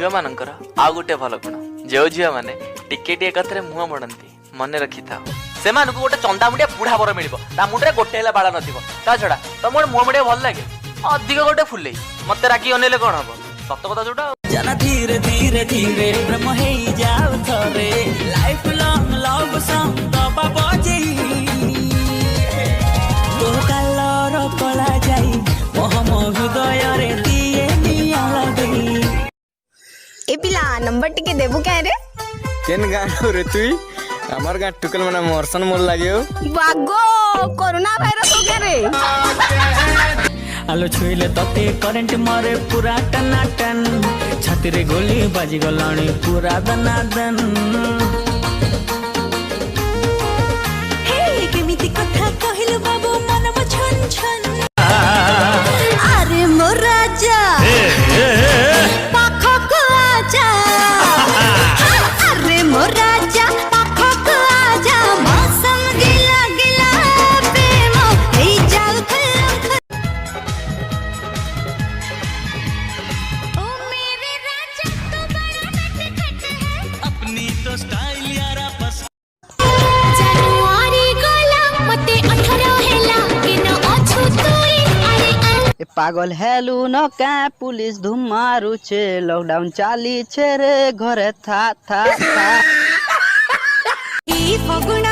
झील मानकर आउ गोटे भल गुण जो झील मैंने टिके कथरे मुह मोड़ती मन रखी था से गोटे चंदा मुंडिया बुढ़ा बर मिल मुंडे गोटे बाड़ ना छड़ा तो मोर मुह मुंडिया भल लगे अधिक गोटे फुले मत राखी अनेले कौन हम सत कथा जोटा जना धीरे धीरे धीरे ब्रह्म हे जाऊ थरे लाइफ लॉन्ग लव सॉन्ग दबा बजे तो कलर कला जाई मोहम हृदय रे दिए निया लगे ए पिला नंबर टिके देबु काय रे केन गाँव रे तुई हमार गाँ टुकल मना मरसन मोर लागे बागो कोरोना वायरस हो गया रे आलो छुईले तते करंट मारे पूरा टनाटन छाती रे गोली बाजी गलाणी पूरा दनादन हे केमिति कथा कहिलु बाबू मन म छन छन अरे मोर राजा पाखो को आजा अरे मोर राजा पाखो को आजा मौसम गिला गिला प्रेम हे जाऊ खलम ओ मेरे राजा तो बड़ा नटखट है अपनी तो स्टाइल यारा बस जनवरी गोला मते 18 हेला किनो अछु तुई अरे पागल हेलु न क्या पुलिस धूम मारू छे लॉकडाउन चाली छे रे घरे था ई फगुना